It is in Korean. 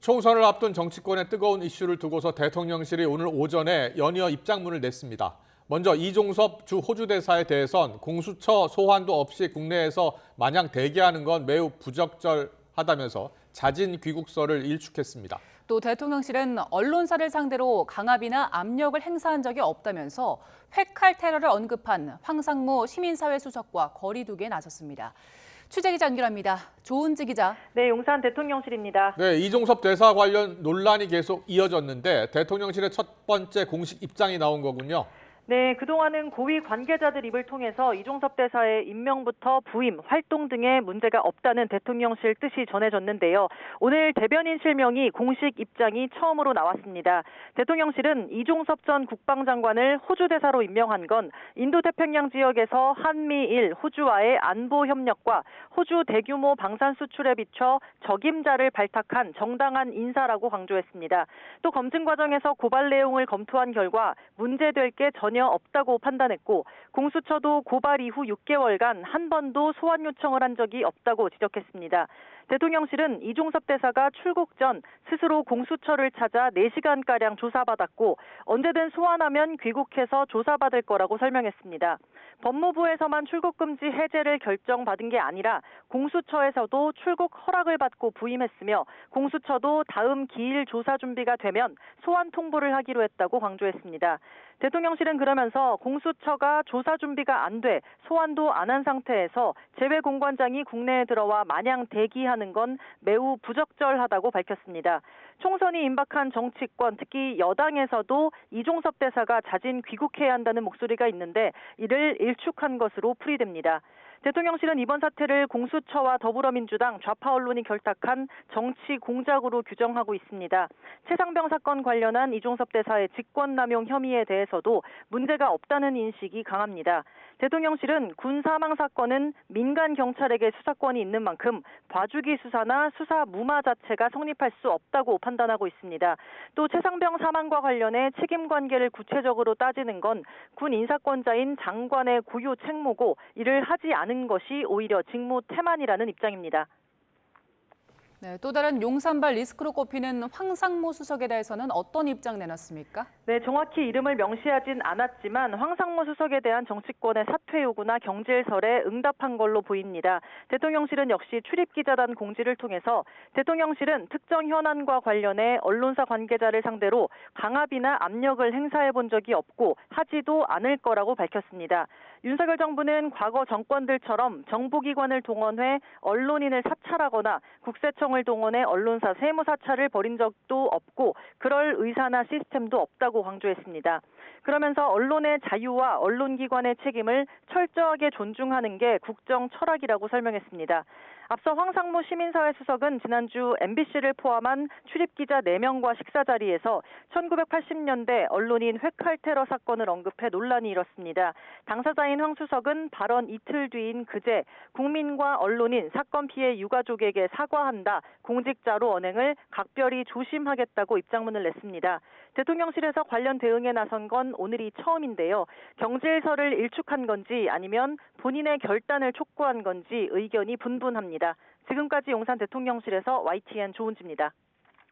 총선을 앞둔 정치권의 뜨거운 이슈를 두고서 대통령실이 오늘 오전에 연이어 입장문을 냈습니다. 먼저 이종섭 주 호주 대사에 대해선 공수처 소환도 없이 국내에서 마냥 대기하는 건 매우 부적절하다면서 자진 귀국서를 일축했습니다. 또 대통령실은 언론사를 상대로 강압이나 압력을 행사한 적이 없다면서 회칼 테러를 언급한 황상무 시민사회 수석과 거리 두기에 나섰습니다. 취재기자 연결합니다. 조은지 기자. 네, 용산 대통령실입니다. 네, 이종섭 대사 관련 논란이 계속 이어졌는데 대통령실의 첫 번째 공식 입장이 나온 거군요. 네, 그동안은 고위 관계자들 입을 통해서 이종섭 대사의 임명부터 부임, 활동 등에 문제가 없다는 대통령실 뜻이 전해졌는데요. 오늘 대변인 실명이 공식 입장이 처음으로 나왔습니다. 대통령실은 이종섭 전 국방장관을 호주 대사로 임명한 건 인도태평양 지역에서 한미일, 호주와의 안보 협력과 호주 대규모 방산 수출에 비춰 적임자를 발탁한 정당한 인사라고 강조했습니다. 또 검증 과정에서 고발 내용을 검토한 결과 문제될 게 전혀 없다고 판단했고 공수처도 고발 이후 6개월간 한 번도 소환 요청을 한 적이 없다고 지적했습니다. 대통령실은 이종섭 대사가 출국 전 스스로 공수처를 찾아 4시간가량 조사받았고 언제든 소환하면 귀국해서 조사받을 거라고 설명했습니다. 법무부에서만 출국금지 해제를 결정받은 게 아니라 공수처에서도 출국 허락을 받고 부임했으며 공수처도 다음 기일 조사 준비가 되면 소환 통보를 하기로 했다고 강조했습니다. 대통령실은 그러면서 공수처가 조사 준비가 안 돼 소환도 안 한 상태에서 재외 공관장이 국내에 들어와 마냥 대기하는 건 매우 부적절하다고 밝혔습니다. 총선이 임박한 정치권, 특히 여당에서도 이종섭 대사가 자진 귀국해야 한다는 목소리가 있는데 이를 일축한 것으로 풀이됩니다. 대통령실은 이번 사태를 공수처와 더불어민주당 좌파 언론이 결탁한 정치 공작으로 규정하고 있습니다. 최상병 사건 관련한 이종섭 대사의 직권남용 혐의에 대해서도 문제가 없다는 인식이 강합니다. 대통령실은 군 사망 사건은 민간 경찰에게 수사권이 있는 만큼 봐주기 수사나 수사 무마 자체가 성립할 수 없다고 판단하고 있습니다. 또 최상병 사망과 관련해 책임 관계를 구체적으로 따지는 건 군 인사권자인 장관의 고유 책무고 이를 하지 않은 것이 오히려 직무 태만이라는 입장입니다. 네, 또 다른 용산발 리스크로 꼽히는 황상무 수석에 대해서는 어떤 입장 내놨습니까? 네, 정확히 이름을 명시하진 않았지만 황상무 수석에 대한 정치권의 사퇴 요구나 경질설에 응답한 걸로 보입니다. 대통령실은 역시 출입기자단 공지를 통해서 대통령실은 특정 현안과 관련해 언론사 관계자를 상대로 강압이나 압력을 행사해 본 적이 없고 하지도 않을 거라고 밝혔습니다. 윤석열 정부는 과거 정권들처럼 정보기관을 동원해 언론인을 사찰하거나 국세청을 동원해 언론사 세무 사찰을 벌인 적도 없고 그럴 의사나 시스템도 없다고 강조했습니다. 그러면서 언론의 자유와 언론기관의 책임을 철저하게 존중하는 게 국정 철학이라고 설명했습니다. 앞서 황상무 시민사회 수석은 지난주 MBC를 포함한 출입기자 4명과 식사 자리에서 1980년대 언론인 회칼 테러 사건을 언급해 논란이 일었습니다. 당사자인 황 수석은 발언 이틀 뒤인 그제 국민과 언론인, 사건 피해 유가족에게 사과한다, 공직자로 언행을 각별히 조심하겠다고 입장문을 냈습니다. 대통령실에서 관련 대응에 나선 건 오늘이 처음인데요. 경질설을 일축한 건지 아니면 본인의 결단을 촉구한 건지 의견이 분분합니다. 지금까지 용산 대통령실에서 YTN 조은지입니다.